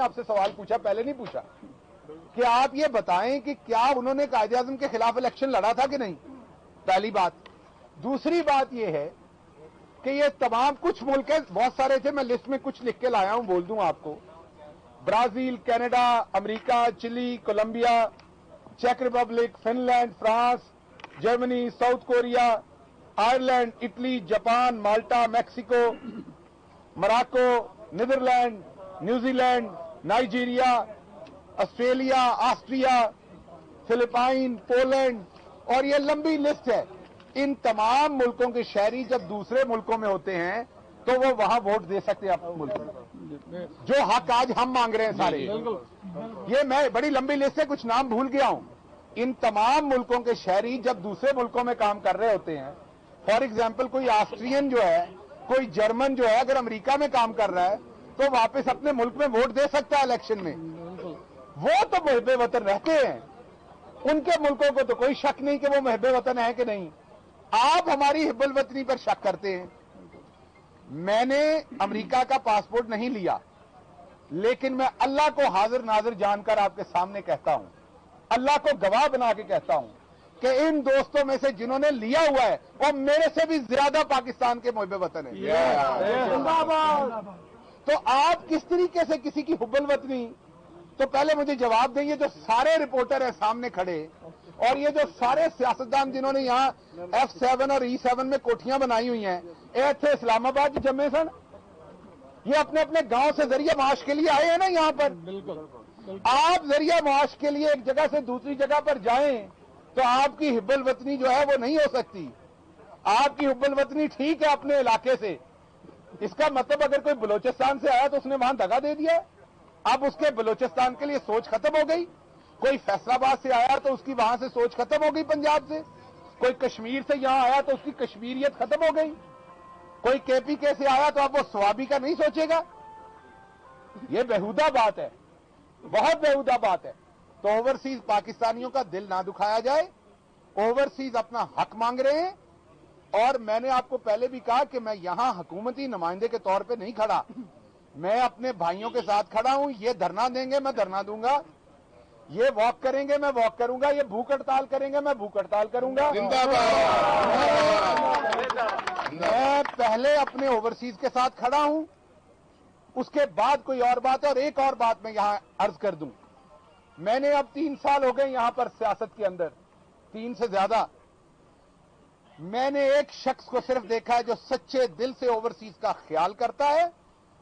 آپ سے سوال پوچھا, پہلے نہیں پوچھا, کہ آپ یہ بتائیں کہ کیا انہوں نے قائد اعظم کے خلاف الیکشن لڑا تھا کہ نہیں. پہلی بات. دوسری بات یہ ہے کہ یہ تمام کچھ ملک بہت سارے تھے, میں لسٹ میں کچھ لکھ کے لایا ہوں, بول دوں آپ کو. برازیل, کینیڈا, امریکہ, چلی, کولمبیا, چیک Republic, Finland, France, Germany, South Korea, Ireland, Italy, Japan, Malta, Mexico, Morocco, Netherland, New Zealand, Nigeria, Australia, Austria, Philippines, Poland, اور یہ لمبی لسٹ ہے. ان تمام ملکوں کے شہری جب دوسرے ملکوں میں ہوتے ہیں تو وہ وہاں ووٹ دے سکتے ہیں اپنے ملک میں, جو حق آج ہم مانگ رہے ہیں سارے. یہ میں بڑی لمبی لسٹ ہے, کچھ نام بھول گیا ہوں. ان تمام ملکوں کے شہری جب دوسرے ملکوں میں کام کر رہے ہوتے ہیں, فار ایگزامپل کوئی آسٹرین جو ہے, کوئی جرمن جو ہے, اگر امریکہ میں کام کر رہا ہے تو واپس اپنے ملک میں ووٹ دے سکتا ہے الیکشن میں. وہ تو محب وطن رہتے ہیں, ان کے ملکوں کو تو کوئی شک نہیں کہ وہ محب وطن ہے کہ نہیں. آپ ہماری حب الوطنی پر شک کرتے ہیں. میں نے امریکہ کا پاسپورٹ نہیں لیا, لیکن میں اللہ کو حاضر ناظر جان کر آپ کے سامنے کہتا ہوں, اللہ کو گواہ بنا کے کہتا ہوں کہ ان دوستوں میں سے جنہوں نے لیا ہوا ہے وہ میرے سے بھی زیادہ پاکستان کے محب وطن ہیں. تو آپ کس طریقے سے کسی کی حب الوطنی, تو پہلے مجھے جواب دیں. یہ جو سارے رپورٹر ہیں سامنے کھڑے, اور یہ جو سارے سیاستدان جنہوں نے یہاں F7 اور E7 میں کوٹھیاں بنائی ہوئی ہیں, تھے اسلام آباد جمے سن, یہ اپنے اپنے گاؤں سے ذریعہ معاش کے لیے آئے ہیں نا یہاں پر. آپ ذریعہ معاش کے لیے ایک جگہ سے دوسری جگہ پر جائیں تو آپ کی حب الوطنی جو ہے وہ نہیں ہو سکتی. آپ کی حب الوطنی ٹھیک ہے اپنے علاقے سے, اس کا مطلب اگر کوئی بلوچستان سے آیا تو اس نے وہاں دگا دے دیا, اب اس کے بلوچستان کے لیے سوچ ختم ہو گئی. کوئی فیصل آباد سے آیا تو اس کی وہاں سے سوچ ختم ہو گئی پنجاب سے. کوئی کشمیر سے یہاں آیا تو اس کی کشمیریت ختم ہو گئی. کوئی KPK سے آیا تو اب وہ سوابی کا نہیں سوچے گا. یہ بیہودہ بات ہے, بہت بیہودہ بات ہے. تو اوورسیز پاکستانیوں کا دل نہ دکھایا جائے. اوورسیز اپنا حق مانگ رہے ہیں, اور میں نے آپ کو پہلے بھی کہا کہ میں یہاں حکومتی نمائندے کے طور پہ نہیں کھڑا, میں اپنے بھائیوں کے ساتھ کھڑا ہوں. یہ دھرنا دیں گے میں دھرنا دوں گا, یہ واک کریں گے میں واک کروں گا, یہ بھوک ہڑتال کریں گے میں بھوک ہڑتال کروں گا. میں پہلے اپنے اوورسیز کے ساتھ کھڑا ہوں, اس کے بعد کوئی اور بات ہے. اور ایک اور بات میں یہاں عرض کر دوں, میں نے اب 3 سال ہو گئے یہاں پر سیاست کے اندر, 3 سے زیادہ. میں نے ایک شخص کو صرف دیکھا ہے جو سچے دل سے اوورسیز کا خیال کرتا ہے,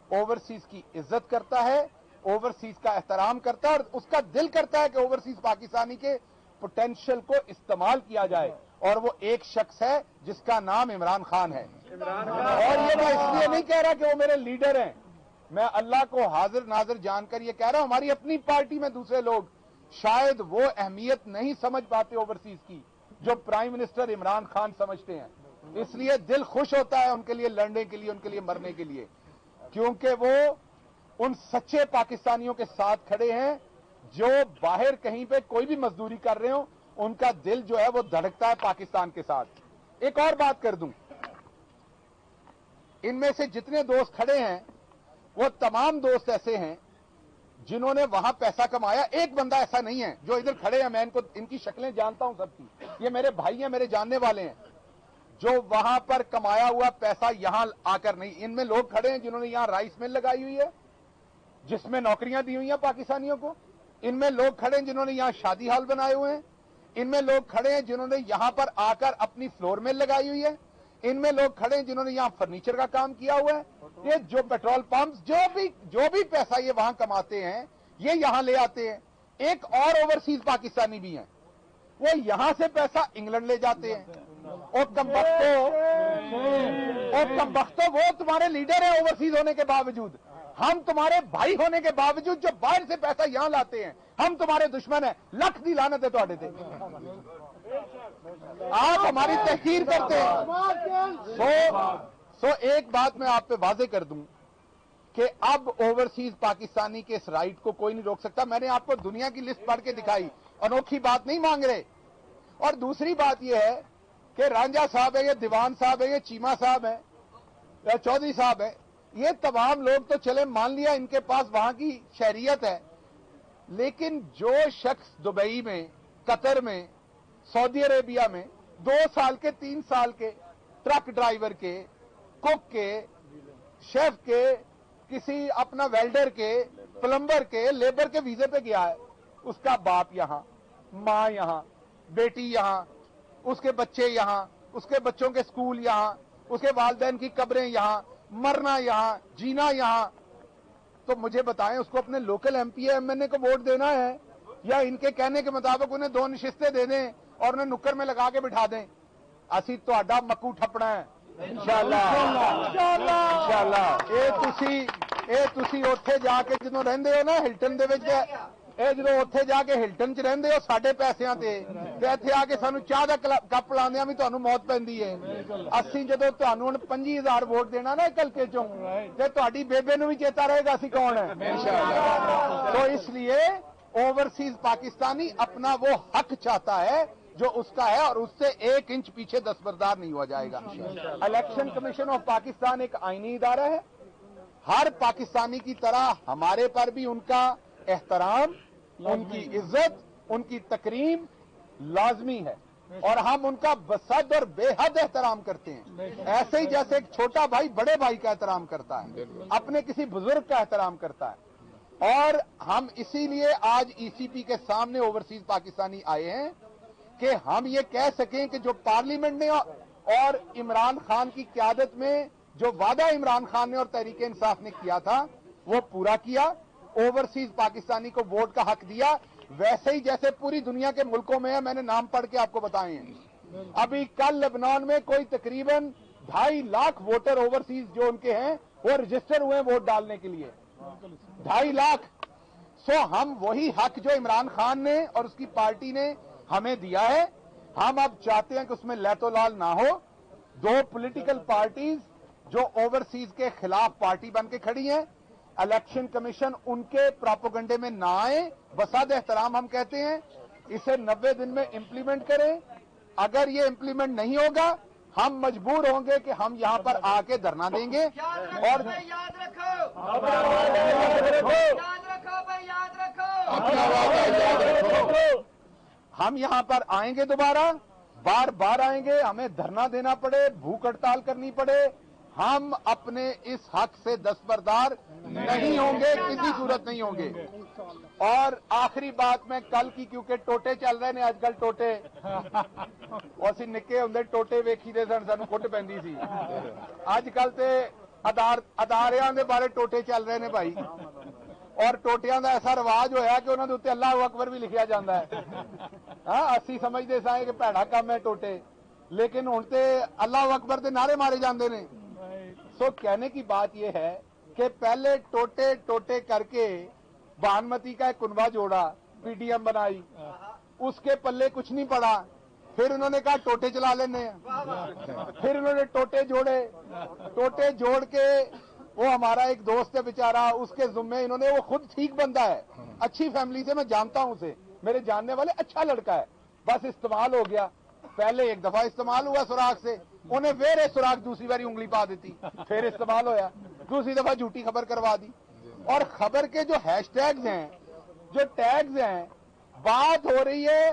اوورسیز کی عزت کرتا ہے, اوورسیز کا احترام کرتا ہے, اور اس کا دل کرتا ہے کہ اوورسیز پاکستانی کے پوٹینشل کو استعمال کیا جائے. اور وہ ایک شخص ہے جس کا نام عمران خان ہے. اور یہ میں اس لیے نہیں کہہ رہا کہ وہ میرے لیڈر ہیں, میں اللہ کو حاضر ناظر جان کر یہ کہہ رہا ہوں, ہماری اپنی پارٹی میں دوسرے لوگ شاید وہ اہمیت نہیں سمجھ پاتے اوورسیز کی جو پرائم منسٹر عمران خان سمجھتے ہیں. اس لیے دل خوش ہوتا ہے ان کے لیے لڑنے کے لیے, ان کے لیے مرنے کے لیے, کیونکہ وہ ان سچے پاکستانیوں کے ساتھ کھڑے ہیں جو باہر کہیں پہ کوئی بھی مزدوری کر رہے ہوں, ان کا دل جو ہے وہ دھڑکتا ہے پاکستان کے ساتھ. ایک اور بات کر دوں, ان میں سے جتنے دوست کھڑے ہیں وہ تمام دوست ایسے ہیں جنہوں نے وہاں پیسہ کمایا. ایک بندہ ایسا نہیں ہے جو ادھر کھڑے ہیں, میں ان کی شکلیں جانتا ہوں سب کی, یہ میرے بھائی ہیں, میرے جاننے والے ہیں, جو وہاں پر کمایا ہوا پیسہ یہاں آ کر نہیں. ان میں لوگ کھڑے ہیں جنہوں نے یہاں رائس مل لگائی ہوئی ہے جس میں نوکریاں دی ہوئی ہیں پاکستانیوں کو. ان میں لوگ کھڑے ہیں جنہوں نے یہاں شادی ہال بنائے ہوئے ہیں. ان میں لوگ کھڑے ہیں جنہوں نے یہاں پر آ کر اپنی فلور مل لگائی ہوئی ہے. ان میں لوگ کھڑے ہیں جنہوں نے یہاں فرنیچر کا کام کیا ہوا ہے. یہ جو پیٹرول پمپس جو بھی پیسہ یہ وہاں کماتے ہیں یہ یہاں لے آتے ہیں. ایک اور اوورسیز پاکستانی بھی ہیں, وہ یہاں سے پیسہ انگلینڈ لے جاتے ہیں. اور کمبختو وہ تمہارے لیڈر ہیں اوورسیز ہونے کے باوجود. ہم تمہارے بھائی ہونے کے باوجود جو باہر سے پیسہ یہاں لاتے ہیں, ہم تمہارے دشمن ہیں. لکھ دی لعنت ہے تواڈے تے. آپ ہماری تحقیر کرتے ہیں. سو ایک بات میں آپ پہ واضح کر دوں کہ اب اوورسیز پاکستانی کے اس رائٹ کو کوئی نہیں روک سکتا. میں نے آپ کو دنیا کی لسٹ پڑھ کے دکھائی, انوکھی بات نہیں مانگ رہے. اور دوسری بات یہ ہے کہ رانجھا صاحب ہے, یہ دیوان صاحب ہے, یہ چیمہ صاحب ہے, یا چودھری صاحب ہے, یہ तमाम लोग तो चले मान लिया इनके पास वहां की शहरियत है, लेकिन जो शख्स दुबई में, कतर में, सऊदी अरेबिया में 2 साल के 3 साल के ट्रक ड्राइवर के, कुक के, शेफ के, किसी अपना वेल्डर के, प्लम्बर के, लेबर के वीजे पे गया है, उसका बाप यहां, मां यहां, बेटी यहां, उसके बच्चे यहां, उसके बच्चों के स्कूल यहां, उसके वालिदैन की कब्रें यहां, मरना यहां, जीना यहां, तो मुझे बताएं उसको अपने लोकल एमपी एमएनए को वोट देना है या इनके कहने के मुताबिक उन्हें 2 नशिस्तें दे दें और उन्हें नुक्कड़ में लगा के बिठा दें। असी ਤੁਹਾਡਾ मक्कू ठप्पना है इंशाअल्लाह। ਇਹ ਤੁਸੀਂ ਉੱਥੇ ਜਾ ਕੇ ਜਦੋਂ ਰਹਿੰਦੇ ਹੋ ਨਾ ਹਿਲਟਨ ਦੇ ਵਿੱਚ, ਇਹ ਜਦੋਂ ਉੱਥੇ ਜਾ ਕੇ ਹਿਲਟਨ 'ਚ ਰਹਿੰਦੇ ਹੋ ਸਾਡੇ ਪੈਸਿਆਂ ਤੇ ਇੱਥੇ ਆ ਕੇ ਸਾਨੂੰ ਚਾਹ ਦਾ ਕੱਪ ਲਾਉਂਦਿਆਂ ਵੀ ਤੁਹਾਨੂੰ ਮੌਤ ਪੈਂਦੀ ਹੈ। ਅਸੀਂ ਜਦੋਂ ਤੁਹਾਨੂੰ ਹੁਣ 25,000 ਵੋਟ ਦੇਣਾ ਨਾ ਹਲਕੇ ਚੋਂ, ਤੇ ਤੁਹਾਡੀ ਬੇਬੇ ਨੂੰ ਵੀ ਚੇਤਾ ਰਹੇਗਾ ਅਸੀਂ ਕੌਣ ਹੈ इंशाअल्लाह। तो इसलिए ओवरसीज पाकिस्तानी अपना वो हक चाहता है जो उसका है और उससे 1 इंच पीछे दस्तबरदार नहीं हुआ जाएगा। इलेक्शन कमीशन ऑफ पाकिस्तान एक आईनी इदारा है, हर पाकिस्तानी की तरह हमारे पर भी उनका एहतराम, उनकी इज्जत, उनकी तकरीम लाजमी है और हम उनका बसद और बेहद एहतराम करते हैं। ऐसे ही जैसे एक छोटा भाई बड़े भाई का एहतराम करता है, अपने किसी बुजुर्ग का एहतराम करता है, और हम इसीलिए आज ईसीपी के सामने ओवरसीज पाकिस्तानी आए हैं कि हम ये कह सकें कि जो पार्लियामेंट ने और इमरान खान की क्यादत में जो वादा इमरान खान ने और तहरीक इंसाफ ने किया था वो पूरा किया, ओवरसीज पाकिस्तानी को वोट का हक दिया, वैसे ही जैसे पूरी दुनिया के मुल्कों में है। मैंने नाम पढ़ के आपको बताए हैं। अभी कल लेबनान में कोई तकरीबन 2.5 लाख वोटर ओवरसीज जो उनके हैं वो रजिस्टर हुए वोट डालने के लिए, 2.5 लाख। सो हम वही हक जो इमरान खान ने और उसकी पार्टी ने हमें दिया है, हम अब चाहते हैं कि उसमें लैतोलाल ना हो। 2 पॉलिटिकल पार्टीज जो ओवरसीज के खिलाफ पार्टी बन के खड़ी हैं, इलेक्शन कमीशन उनके प्रोपेगेंडे में ना आए, बसाद एहतराम हम कहते हैं इसे 90 दिन में इंप्लीमेंट करें। अगर ये इंप्लीमेंट नहीं होगा हम मजबूर होंगे कि हम यहां पर आके धरना देंगे। और याद रखो भाई, याद रखो। हम यहां पर आएंगे, दोबारा बार बार आएंगे, हमें धरना देना पड़े, भूख हड़ताल करनी पड़े, हम अपने इस हक से दस्तबरदार नहीं होंगे, किसी सूरत नहीं होंगे। और आखिरी बात मैं कल की, क्योंकि टोटे चल रहे ने आजकल, टोटे ਅਸੀਂ ਨਿੱਕੇ ਹੁੰਦੇ ਟੋਟੇ ਵੇਖੀਦੇ ਸਨ, ਸਾਨੂੰ ਕੁੱਟ ਪੈਂਦੀ ਸੀ। ਅੱਜ ਕੱਲ ਤੇ ਅਦਾਰਿਆਂ ਦੇ ਬਾਰੇ ਟੋਟੇ ਚੱਲ ਰਹੇ ਨੇ ਭਾਈ, ਔਰ ਟੋਟਿਆਂ ਦਾ ਐਸਾ ਰਿਵਾਜ ਹੋਇਆ ਕਿ ਉਹਨਾਂ ਦੇ ਉੱਤੇ ਅੱਲਾਹੁ ਅਕਬਰ ਵੀ ਲਿਖਿਆ ਜਾਂਦਾ ਹੈ। ਹਾਂ, ਅਸੀਂ ਸਮਝਦੇ ਸਾਂ ਕਿ ਭੈੜਾ ਕੰਮ ਹੈ ਟੋਟੇ, लेकिन ਹੁਣ ਤੇ ਅੱਲਾਹੁ ਅਕਬਰ ਦੇ ਨਾਰੇ ਮਾਰੇ ਜਾਂਦੇ ਨੇ। सो कहने की बात यह है कि पहले टोटे टोटे करके बानमती का एक कुनबा जोड़ा, पीडीएम बनाई, उसके पल्ले कुछ नहीं पड़ा, फिर उन्होंने कहा टोटे चला लेने हैं, फिर उन्होंने टोटे जोड़े, टोटे जोड़ के वो हमारा एक दोस्त है बेचारा, उसके जुम्मे इन्होंने, वो खुद ठीक बंदा है, अच्छी फैमिली से, मैं जानता हूं उसे, मेरे जानने वाले, अच्छा लड़का है, बस इस्तेमाल हो गया। पहले एक दफा इस्तेमाल हुआ सुराख से, उन्हें फिर सुराख दूसरी बारी उंगली पा देती, फिर इस्तेमाल होया, दूसरी दफा झूठी खबर करवा दी। और खबर के जो हैशटैग्स हैं, जो टैग्स हैं, बात हो रही है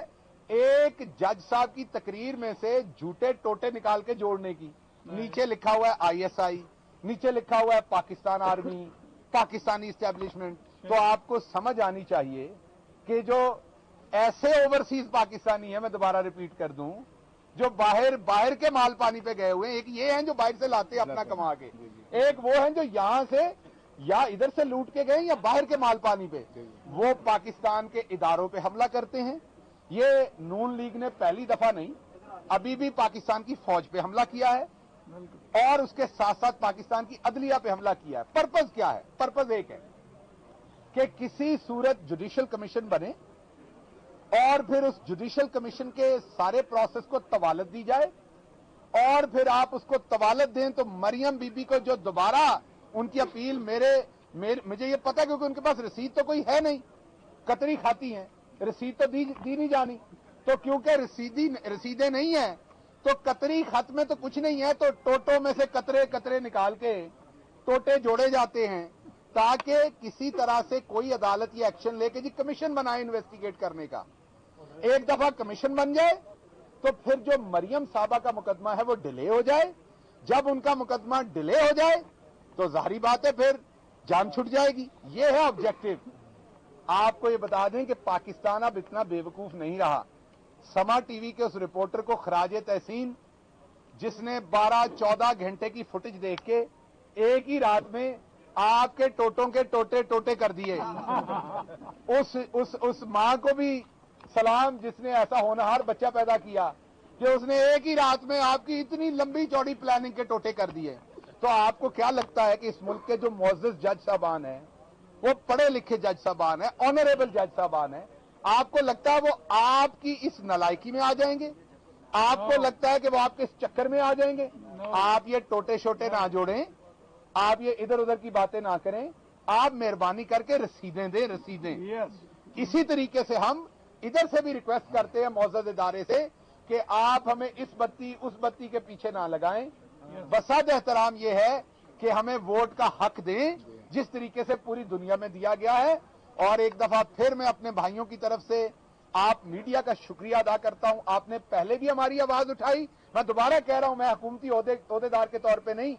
एक जज साहब की तकरीर में से झूठे टोटे निकाल के जोड़ने की। नीचे लिखा हुआ है आईएसआई, नीचे लिखा हुआ है पाकिस्तान आर्मी, पाकिस्तानी इस्टेब्लिशमेंट। तो आपको समझ आनी चाहिए कि जो ऐसे ओवरसीज पाकिस्तानी है, मैं दोबारा रिपीट कर दूं, जो बाहर के माल पानी पे गए हुए हैं, एक ये हैं जो बाहर से लाते हैं अपना कमा के, एक वो हैं जो यहां से या इधर से लूट के गए या बाहर के माल पानी पे, वो पाकिस्तान के इदारों पे हमला करते हैं। ये नून लीग ने पहली दफा नहीं, अभी भी पाकिस्तान की फौज पे हमला किया है और उसके साथ साथ पाकिस्तान की अदलिया पे हमला किया है। पर्पज क्या है? पर्पज एक है कि किसी सूरत जुडिशल कमीशन बने और फिर उस जुडिशल कमीशन के सारे प्रोसेस को तवालत दी जाए और फिर आप उसको तवालत दें तो मरियम बीबी को जो दोबारा उनकी अपील मुझे ये पता है क्योंकि उनके पास रसीद तो कोई है नहीं, कतरी खाती हैं, रसीद तो दी नहीं जानी, तो क्योंकि रसीदें नहीं है तो कतरी खत में तो कुछ नहीं है, तो टोटो में से कतरे कतरे निकाल के टोटे जोड़े जाते हैं ताकि किसी तरह से कोई अदालत ये एक्शन लेके जी कमीशन बनाए इन्वेस्टिगेट करने का। एक दफा कमीशन बन जाए तो फिर जो मरियम साहबा का मुकदमा है वो डिले हो जाए। जब उनका मुकदमा डिले हो जाए तो जाहिर बात है फिर जान छूट जाएगी। ये है ऑब्जेक्टिव। आपको ये बता दें कि पाकिस्तान अब इतना बेवकूफ नहीं रहा। समा टीवी के उस रिपोर्टर को खराज तहसीन जिसने 12-14 घंटे की फुटेज देख के एक ही रात में आपके टोटों के टोटे टोटे कर दिए, उस मां को भी सलाम जिसने ऐसा होनहार बच्चा पैदा किया कि उसने एक ही रात में आपकी इतनी लंबी चौड़ी प्लानिंग के टोटे कर दिए। तो आपको क्या लगता है कि इस मुल्क के जो मुअज़्ज़ज़ जज साहबान हैं, वो पढ़े लिखे जज साहबान हैं, ऑनरेबल जज साहबान हैं, आपको लगता है वो आपकी इस नालायकी में आ जाएंगे? आपको लगता है कि वो आपके इस चक्कर में आ जाएंगे? आप ये टोटे शोटे ना जोड़ें, आप ये इधर उधर की बातें ना करें, आप मेहरबानी करके रसीदें दें, रसीदें। इसी तरीके से हम इधर से भी रिक्वेस्ट करते हैं मुअज़्ज़ज़ इदारे से कि आप हमें इस बत्ती उस बत्ती के पीछे ना लगाएं। बसात एहतराम ये है कि हमें वोट का हक दें जिस तरीके से पूरी दुनिया में दिया गया है। और एक दफा फिर मैं अपने भाइयों की तरफ से आप मीडिया का शुक्रिया अदा करता हूं। आपने पहले भी हमारी आवाज उठाई। मैं दोबारा कह रहा हूं, मैं हुकूमती ओहदेदार के तौर पे नहीं,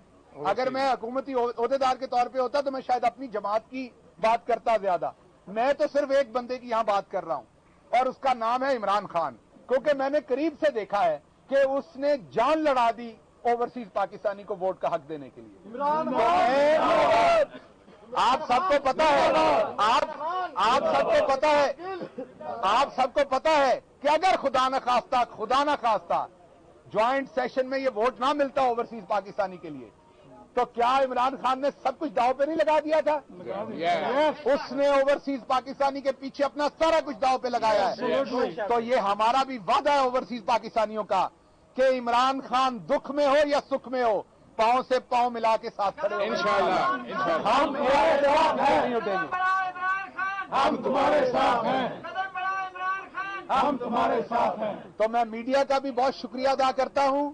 अगर मैं हुकूमती ओहदेदार के तौर पे होता तो मैं शायद अपनी जमात की बात करता ज्यादा। मैं तो सिर्फ एक बंदे की यहां बात कर रहा हूं और उसका नाम है इमरान खान, क्योंकि मैंने करीब से देखा है कि उसने जान लड़ा दी ओवरसीज पाकिस्तानी को वोट का हक देने के लिए। आप सबको पता है, आप सबको पता है, आप सबको पता है कि अगर खुदा न खास्ता ज्वाइंट सेशन में ये वोट ना मिलता ओवरसीज पाकिस्तानी के लिए, तो क्या इमरान खान ने सब कुछ दांव पे नहीं लगा दिया था? उसने ओवरसीज पाकिस्तानी के पीछे अपना सारा कुछ दांव पे लगाया है। तो ये हमारा भी वादा है ओवरसीज पाकिस्तानियों का कि इमरान खान दुख में हो या सुख में हो, पांव से पांव मिला के साथ खड़े हो। इंशाअल्लाह हम नहीं उठेंगे। हम तुम्हारे साथ हैं, हम तुम्हारे साथ हैं। तो मैं मीडिया का भी बहुत शुक्रिया अदा करता हूं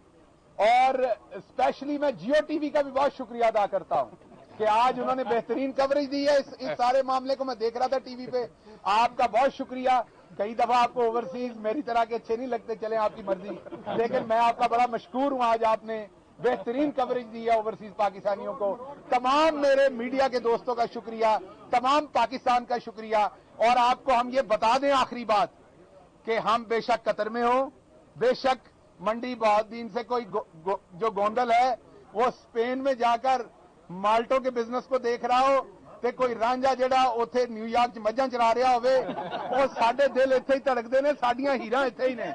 और स्पेशली मैं जियो टीवी का भी बहुत शुक्रिया अदा करता हूं कि आज उन्होंने बेहतरीन कवरेज दी है इस सारे मामले को। मैं देख रहा था टीवी पे। आपका बहुत शुक्रिया। कई दफा आपको ओवरसीज मेरी तरह के अच्छे नहीं लगते, चले आपकी मर्जी, लेकिन मैं आपका बड़ा मशकूर हूं। आज आपने बेहतरीन कवरेज दी है ओवरसीज पाकिस्तानियों को। तमाम मेरे मीडिया के दोस्तों का शुक्रिया, तमाम पाकिस्तान का शुक्रिया। और आपको हम ये बता दें आखिरी बात कि हम बेशक कतर में हो, बेशक मंडी बहाउद्दीन से कोई जो गोंदल है वो स्पेन में जाकर माल्टों के बिजनेस को देख रहा हो, ਤੇ ਕੋਈ ਰਾਂਝਾ ਜਿਹੜਾ ਉੱਥੇ ਨਿਊਯਾਰਕ 'ਚ ਮੱਝਾਂ ਚਰਾ ਰਿਹਾ ਹੋਵੇ, ਉਹ ਸਾਡੇ ਦਿਲ ਇੱਥੇ ਹੀ ਧੜਕਦੇ ਨੇ, ਸਾਡੀਆਂ ਹੀਰਾਂ ਇੱਥੇ ਹੀ ਨੇ।